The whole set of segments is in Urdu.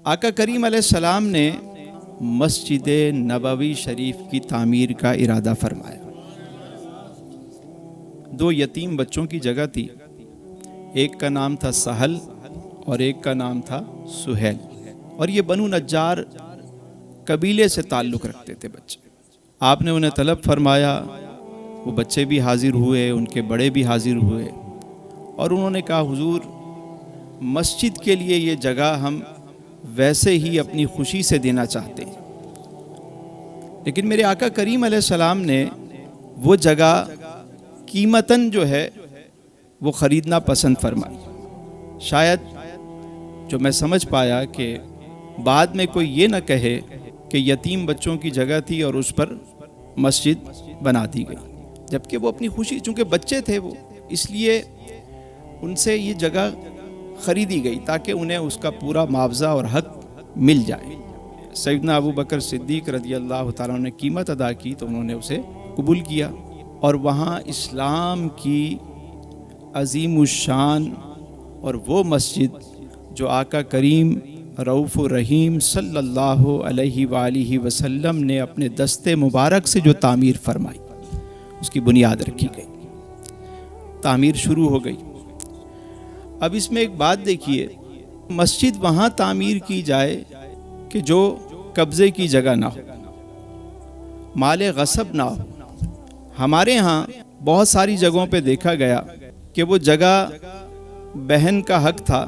آقا کریم علیہ السلام نے مسجد نبوی شریف کی تعمیر کا ارادہ فرمایا۔ 2 یتیم بچوں کی جگہ تھی، ایک کا نام تھا سہل اور ایک کا نام تھا سہیل، اور یہ بنو نجار قبیلے سے تعلق رکھتے تھے بچے۔ آپ نے انہیں طلب فرمایا، وہ بچے بھی حاضر ہوئے، ان کے بڑے بھی حاضر ہوئے، اور انہوں نے کہا حضور مسجد کے لیے یہ جگہ ہم ویسے ہی اپنی خوشی سے دینا چاہتے ہیں، لیکن میرے آقا کریم علیہ السلام نے وہ جگہ قیمتاً جو ہے وہ خریدنا پسند فرمائی۔ شاید جو میں سمجھ پایا کہ بعد میں کوئی یہ نہ کہے کہ یتیم بچوں کی جگہ تھی اور اس پر مسجد بنا دی گئی، جبکہ وہ اپنی خوشی، چونکہ بچے تھے وہ، اس لیے ان سے یہ جگہ خریدی گئی تاکہ انہیں اس کا پورا معاوضہ اور حق مل جائے۔ سیدنا ابو بکر صدیق رضی اللہ تعالیٰ نے قیمت ادا کی تو انہوں نے اسے قبول کیا، اور وہاں اسلام کی عظیم الشان اور وہ مسجد جو آقا کریم رؤوف الرحیم صلی اللہ علیہ وآلہ وسلم نے اپنے دست مبارک سے جو تعمیر فرمائی، اس کی بنیاد رکھی گئی، تعمیر شروع ہو گئی۔ اب اس میں ایک بات دیکھیے، مسجد وہاں تعمیر کی جائے کہ جو قبضے کی جگہ نہ ہو، مال غصب نہ ہو۔ ہمارے ہاں بہت ساری جگہوں پہ دیکھا گیا کہ وہ جگہ بہن کا حق تھا،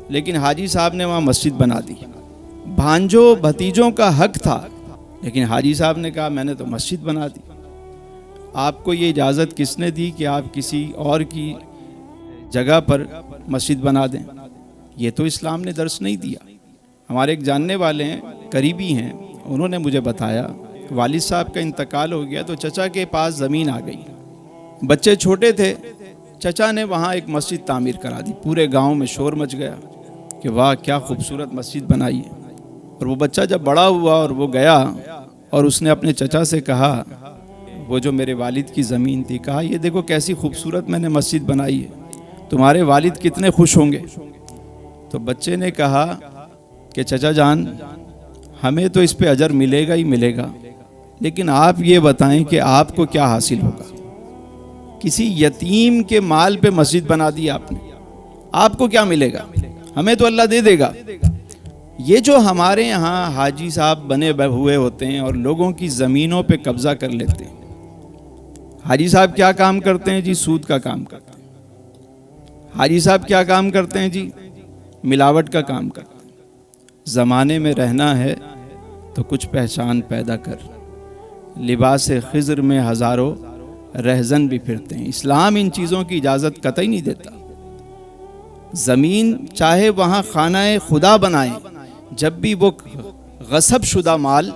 لیکن حاجی صاحب نے وہاں مسجد بنا دی۔ بھانجوں بھتیجوں کا حق تھا، لیکن حاجی صاحب نے کہا میں نے تو مسجد بنا دی۔ آپ کو یہ اجازت کس نے دی کہ آپ کسی اور کی جگہ پر مسجد بنا دیں؟ یہ تو اسلام نے درس نہیں دیا۔ ہمارے ایک جاننے والے ہیں، قریبی ہیں، انہوں نے مجھے بتایا والد صاحب کا انتقال ہو گیا تو چچا کے پاس زمین آ گئی، بچے چھوٹے تھے، چچا نے وہاں ایک مسجد تعمیر کرا دی۔ پورے گاؤں میں شور مچ گیا کہ واہ کیا خوبصورت مسجد بنائی ہے۔ اور وہ بچہ جب بڑا ہوا اور وہ گیا اور اس نے اپنے چچا سے کہا وہ جو میرے والد کی زمین تھی، کہا یہ دیکھو کیسی خوبصورت میں نے مسجد بنائی ہے، تمہارے والد کتنے خوش ہوں گے۔ تو بچے نے کہا کہ چچا جان ہمیں تو اس پہ اجر ملے گا ہی ملے گا، لیکن آپ یہ بتائیں کہ آپ کو کیا حاصل ہوگا؟ کسی یتیم کے مال پہ مسجد بنا دی آپ نے، آپ کو کیا ملے گا؟ ہمیں تو اللہ دے دے گا۔ یہ جو ہمارے ہاں حاجی صاحب بنے ہوئے ہوتے ہیں اور لوگوں کی زمینوں پہ قبضہ کر لیتے ہیں، حاجی صاحب کیا کام کرتے ہیں جی؟ سود کا کام کرتے ہیں۔ حاجی صاحب کیا کام کرتے ہیں جی؟ ملاوٹ کا کام کرتے ہیں۔ زمانے میں رہنا ہے تو کچھ پہچان پیدا کر، لباس خضر میں ہزاروں رہزن بھی پھرتے ہیں۔ اسلام ان چیزوں کی اجازت قطعی نہیں دیتا۔ زمین چاہے وہاں خانہ خدا بنائیں، جب بھی وہ غصب شدہ مال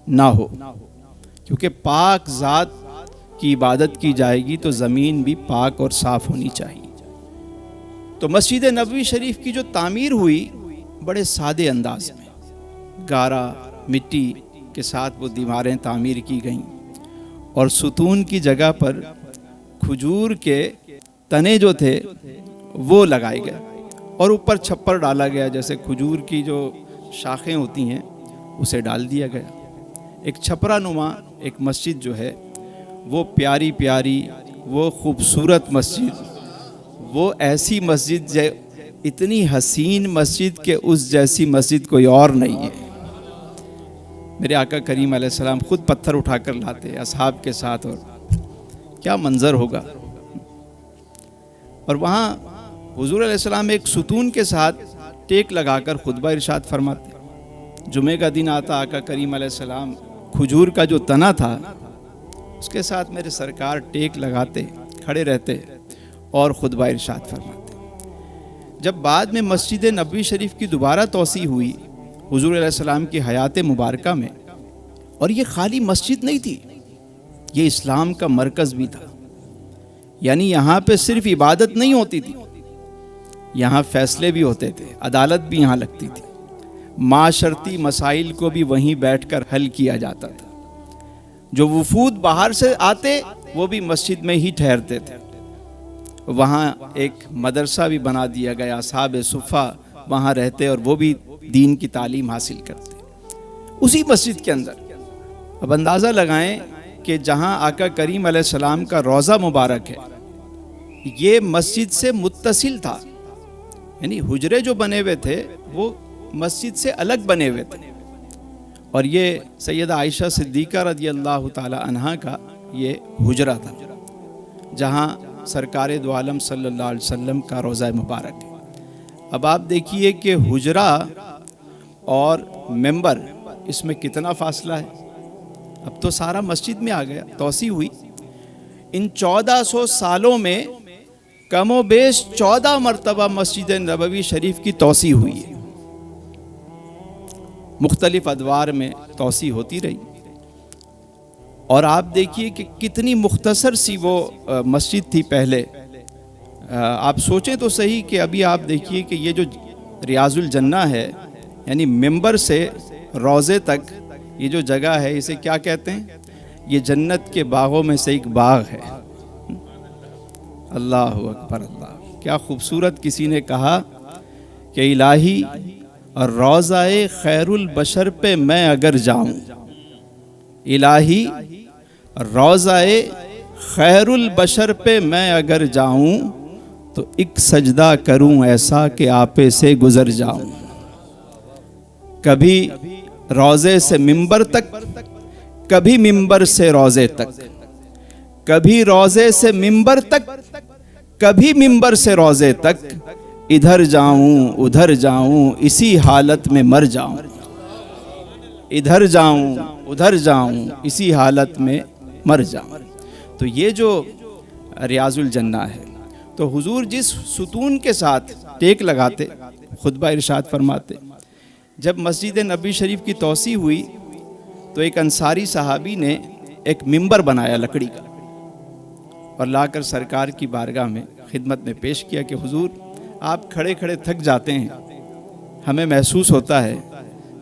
نہ ہو، کیونکہ پاک ذات کی عبادت کی جائے گی تو زمین بھی پاک اور صاف ہونی چاہیے۔ تو مسجد نبوی شریف کی جو تعمیر ہوئی بڑے سادے انداز میں، گارا مٹی کے ساتھ وہ دیواریں تعمیر کی گئیں، اور ستون کی جگہ پر کھجور کے تنے جو تھے وہ لگائے گئے، اور اوپر چھپر ڈالا گیا، جیسے کھجور کی جو شاخیں ہوتی ہیں اسے ڈال دیا گیا۔ ایک چھپرا نما ایک مسجد جو ہے وہ پیاری پیاری، وہ خوبصورت مسجد، وہ ایسی مسجد اتنی حسین مسجد کہ اس جیسی مسجد کوئی اور نہیں ہے۔ میرے آقا کریم علیہ السلام خود پتھر اٹھا کر لاتے اصحاب کے ساتھ، اور کیا منظر ہوگا۔ اور وہاں حضور علیہ السلام ایک ستون کے ساتھ ٹیک لگا کر خطبہ ارشاد فرماتے۔ جمعے کا دن آتا، آقا کریم علیہ السلام کھجور کا جو تنا تھا اس کے ساتھ میرے سرکار ٹیک لگاتے، کھڑے رہتے اور خطبہ ارشاد فرماتے۔ جب بعد میں مسجد نبوی شریف کی دوبارہ توسیع ہوئی حضور علیہ السلام کی حیات مبارکہ میں، اور یہ خالی مسجد نہیں تھی، یہ اسلام کا مرکز بھی تھا، یعنی یہاں پہ صرف عبادت نہیں ہوتی تھی، یہاں فیصلے بھی ہوتے تھے، عدالت بھی یہاں لگتی تھی، معاشرتی مسائل کو بھی وہیں بیٹھ کر حل کیا جاتا تھا۔ جو وفود باہر سے آتے وہ بھی مسجد میں ہی ٹھہرتے تھے۔ وہاں ایک مدرسہ بھی بنا دیا گیا، اصحاب صفہ وہاں رہتے اور وہ بھی دین کی تعلیم حاصل کرتے اسی مسجد کے اندر۔ اب اندازہ لگائیں کہ جہاں آقا کریم علیہ السلام کا روضہ مبارک ہے یہ مسجد سے متصل تھا، یعنی حجرے جو بنے ہوئے تھے وہ مسجد سے الگ بنے ہوئے تھے، اور یہ سیدہ عائشہ صدیقہ رضی اللہ تعالی عنہا کا یہ حجرہ تھا جہاں سرکار دو عالم صلی اللہ علیہ وسلم کا روضہ مبارک ہے۔ اب آپ دیکھیے کہ حجرہ اور ممبر اس میں کتنا فاصلہ ہے، اب تو سارا مسجد میں آ گیا، توسیع ہوئی۔ ان 1400 سالوں میں کم و بیش 14 مرتبہ مسجد نبوی شریف کی توسیع ہوئی ہے، مختلف ادوار میں توسیع ہوتی رہی، اور آپ دیکھیے کہ کتنی مختصر سی وہ مسجد تھی پہلے۔ آپ سوچیں تو صحیح کہ ابھی آپ دیکھیے کہ یہ جو ریاض الجنہ ہے، یعنی ممبر سے روضے تک یہ جو جگہ ہے اسے کیا کہتے ہیں؟ یہ جنت کے باغوں میں سے ایک باغ ہے۔ اللہ اکبر، اللہ، کیا خوبصورت کسی نے کہا کہ الہی روضہ خیر البشر پہ میں اگر جاؤں، الہی روضہ خیر البشر پہ میں اگر جاؤں تو ایک سجدہ کروں ایسا کہ آپے سے گزر جاؤں۔ کبھی روضے سے ممبر تک، کبھی ممبر سے روضے تک، کبھی روضے سے ممبر تک، کبھی ممبر سے روضے تک، ادھر جاؤں ادھر جاؤں اسی حالت میں مر جاؤں، ادھر جاؤں ادھر جاؤں اسی حالت میں مر جاؤں۔ تو یہ جو ریاض الجنہ ہے، تو حضور جس ستون کے ساتھ ٹیک لگاتے، خطبہ ارشاد فرماتے، جب مسجد نبی شریف کی توسیع ہوئی تو ایک انصاری صحابی نے ایک ممبر بنایا لکڑی کا اور لا کر سرکار کی بارگاہ میں خدمت میں پیش کیا کہ حضور آپ کھڑے کھڑے تھک جاتے ہیں، ہمیں محسوس ہوتا ہے،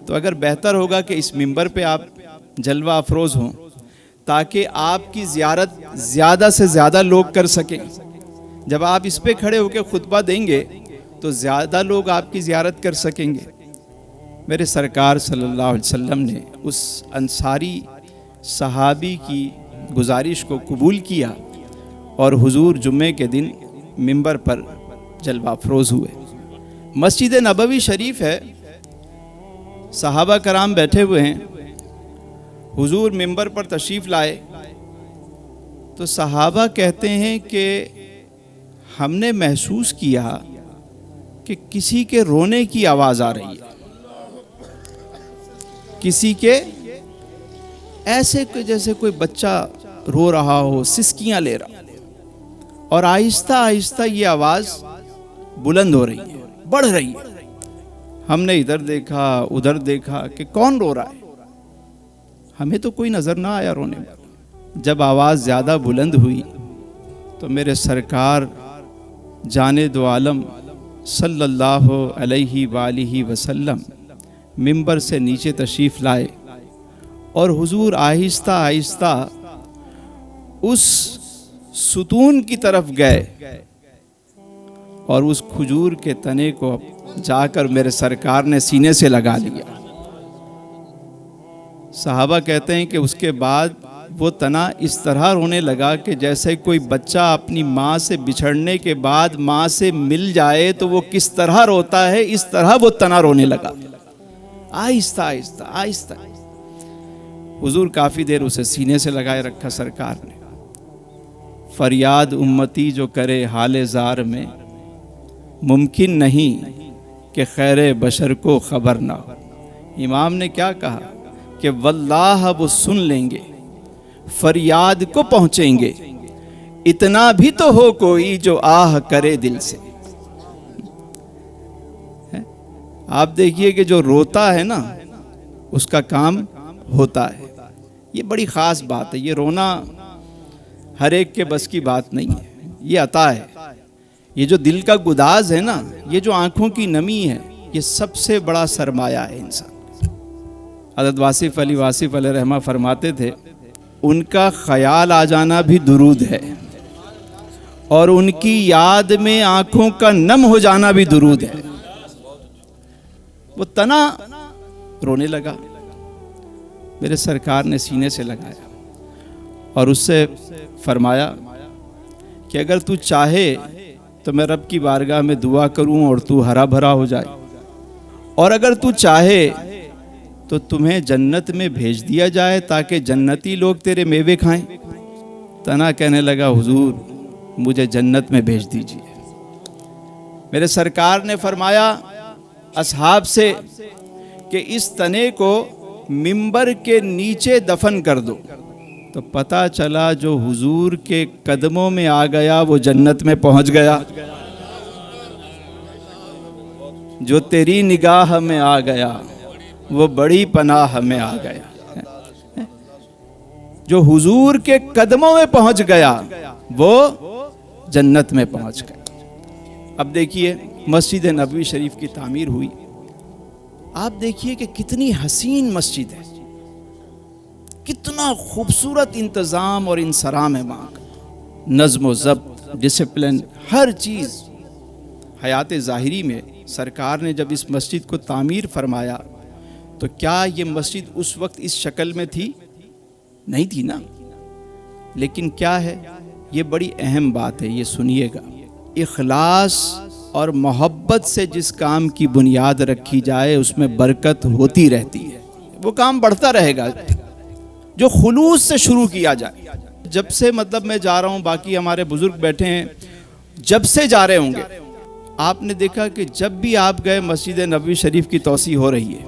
تو اگر بہتر ہوگا کہ اس ممبر پہ آپ جلوہ افروز ہوں تاکہ آپ کی زیارت زیادہ سے زیادہ لوگ کر سکیں۔ جب آپ اس پہ کھڑے ہو کے خطبہ دیں گے تو زیادہ لوگ آپ کی زیارت کر سکیں گے۔ میرے سرکار صلی اللہ علیہ وسلم نے اس انصاری صحابی کی گزارش کو قبول کیا اور حضور جمعے کے دن ممبر پر جلوہ افروز ہوئے۔ مسجد نبوی شریف ہے، صحابہ کرام بیٹھے ہوئے ہیں، حضور ممبر پر تشریف لائے تو صحابہ کہتے ہیں کہ ہم نے محسوس کیا کہ کسی کے رونے کی آواز آ رہی ہے، کسی کے ایسے جیسے کوئی بچہ رو رہا ہو، سسکیاں لے رہا، اور آہستہ آہستہ یہ آواز بلند ہو رہی ہے، بڑھ رہی ہے۔ ہم نے ادھر دیکھا ادھر دیکھا کہ کون رو رہا ہے، ہمیں تو کوئی نظر نہ آیا رونے والا۔ جب آواز زیادہ بلند ہوئی تو میرے سرکار جان دو عالم صلی اللہ علیہ وآلہ وسلم ممبر سے نیچے تشریف لائے اور حضور آہستہ آہستہ اس ستون کی طرف گئے اور اس کھجور کے تنے کو جا کر میرے سرکار نے سینے سے لگا لیا۔ صحابہ کہتے ہیں کہ اس کے بعد وہ تنا اس طرح رونے لگا کہ جیسے کوئی بچہ اپنی ماں سے بچھڑنے کے بعد ماں سے مل جائے تو وہ کس طرح روتا ہے، اس طرح وہ تنا رونے لگا، آہستہ آہستہ آہستہ۔ حضور کافی دیر اسے سینے سے لگائے رکھا سرکار نے۔ فریاد امتی جو کرے حال زار میں، ممکن نہیں کہ خیر بشر کو خبر نہ ہو۔ امام نے کیا کہا کہ واللہ وہ سن لیں گے، فریاد کو پہنچیں گے، اتنا بھی تو ہو کوئی جو آہ کرے دل سے۔ آپ دیکھیے کہ جو روتا ہے نا اس کا کام ہوتا ہے، یہ بڑی خاص بات ہے۔ یہ رونا ہر ایک کے بس کی بات نہیں ہے، یہ عطا ہے۔ یہ جو دل کا گداز ہے نا، یہ جو آنکھوں کی نمی ہے، یہ سب سے بڑا سرمایہ ہے انسان۔ حضرت واصف علی واصف علیہ رحمہ فرماتے تھے ان کا خیال آ جانا بھی درود ہے، اور ان کی یاد میں آنکھوں کا نم ہو جانا بھی درود ہے۔ وہ تنا رونے لگا. میرے سرکار نے سینے سے لگایا اور اس سے فرمایا کہ اگر تو چاہے تو میں رب کی بارگاہ میں دعا کروں اور تو ہرا بھرا ہو جائے، اور اگر تو چاہے تو تمہیں جنت میں بھیج دیا جائے تاکہ جنتی لوگ تیرے میوے کھائیں. تنا کہنے لگا حضور مجھے جنت میں بھیج دیجیے. میرے سرکار نے فرمایا اصحاب سے کہ اس تنے کو منبر کے نیچے دفن کر دو. تو پتہ چلا جو حضور کے قدموں میں آ گیا وہ جنت میں پہنچ گیا. جو تیری نگاہ میں آ گیا وہ بڑی پناہ میں آ گیا. جو حضور کے قدموں میں پہنچ گیا وہ جنت میں پہنچ گیا. اب دیکھیے مسجد نبوی شریف کی تعمیر ہوئی. آپ دیکھیے کہ کتنی حسین مسجد ہے، کتنا خوبصورت انتظام اور انصرام ہے وہاں کا. نظم و ضبط، ڈسپلن، ہر چیز. حیات ظاہری میں سرکار نے جب اس مسجد کو تعمیر فرمایا تو کیا یہ مسجد اس وقت اس شکل میں تھی؟ نہیں تھی نا. لیکن کیا ہے، یہ بڑی اہم بات ہے، یہ سنیے گا. اخلاص اور محبت سے جس کام کی بنیاد رکھی جائے اس میں برکت ہوتی رہتی ہے، وہ کام بڑھتا رہے گا. جو خلوص سے شروع کیا جائے. جب سے مطلب میں جا رہا ہوں، باقی ہمارے بزرگ بیٹھے ہیں جب سے جا رہے ہوں گے، آپ نے دیکھا کہ جب بھی آپ گئے مسجد نبوی شریف کی توسیع ہو رہی ہے،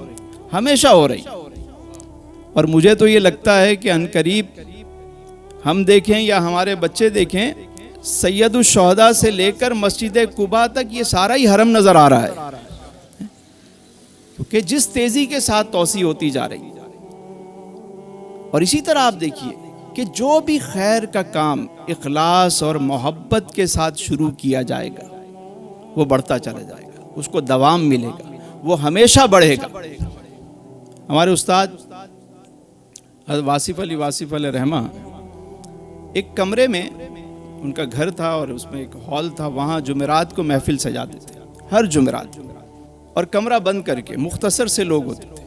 ہمیشہ ہو رہی. اور مجھے تو یہ لگتا ہے کہ عنقریب ہم دیکھیں یا ہمارے بچے دیکھیں، سید الشہداء سے لے کر مسجد قباء تک یہ سارا ہی حرم نظر آ رہا ہے، کیونکہ جس تیزی کے ساتھ توسیع ہوتی جا رہی ہے. اور اسی طرح آپ دیکھیے کہ جو بھی خیر کا کام اخلاص اور محبت کے ساتھ شروع کیا جائے گا وہ بڑھتا چلا جائے گا، اس کو دوام ملے گا، وہ ہمیشہ بڑھے گا. ہمارے استاد حضرت واصف علیہ رحمہ ایک کمرے میں ان کا گھر تھا اور اس میں ایک ہال تھا، وہاں جمعرات کو محفل سجاتے تھے ہر جمعرات، اور کمرہ بند کر کے مختصر سے لوگ ہوتے تھے.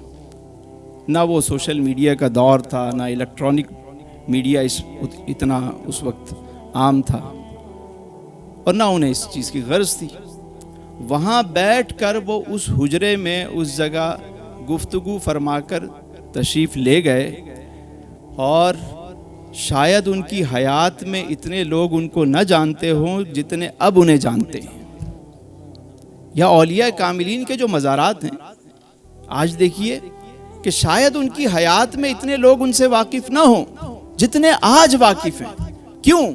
نہ وہ سوشل میڈیا کا دور تھا، نہ الیکٹرانک میڈیا اتنا اس وقت عام تھا، اور نہ انہیں اس چیز کی غرض تھی. وہاں بیٹھ کر وہ اس حجرے میں اس جگہ گفتگو فرما کر تشریف لے گئے، اور شاید ان کی حیات میں اتنے لوگ ان کو نہ جانتے ہوں جتنے اب انہیں جانتے ہیں. یا اولیاء کاملین کے جو مزارات ہیں آج دیکھیے کہ شاید ان کی حیات میں اتنے لوگ ان سے واقف نہ ہوں جتنے آج واقف ہیں. کیوں؟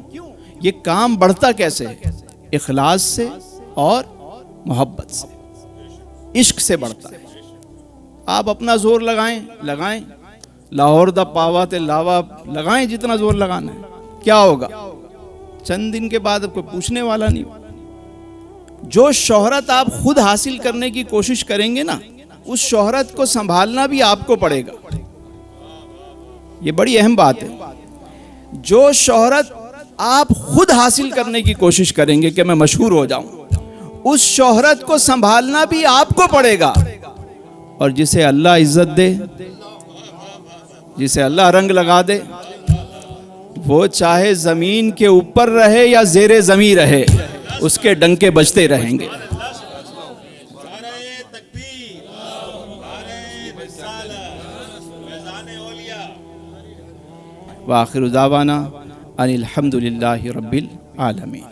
یہ کام بڑھتا کیسے ہے؟ اخلاص سے اور محبت سے، عشق سے بڑھتا ہے. آپ اپنا زور لگائیں، لاہور دا پاوا تے لاوا لگائیں جتنا زور لگانا ہے، کیا ہوگا؟ چند دن کے بعد کوئی پوچھنے والا نہیں. جو شہرت آپ خود حاصل کرنے کی کوشش کریں گے نا، اس شہرت کو سنبھالنا بھی آپ کو پڑے گا. یہ بڑی اہم بات ہے. جو شہرت آپ خود حاصل کرنے کی کوشش کریں گے کہ میں مشہور ہو جاؤں، اس شہرت کو سنبھالنا بھی آپ کو پڑے گا. اور جسے اللہ عزت دے، جسے اللہ رنگ لگا دے، وہ چاہے زمین کے اوپر رہے یا زیر زمین رہے، اس کے ڈنکے بجتے رہیں گے. وآخر دعوانا ان الحمد للہ رب العالمین.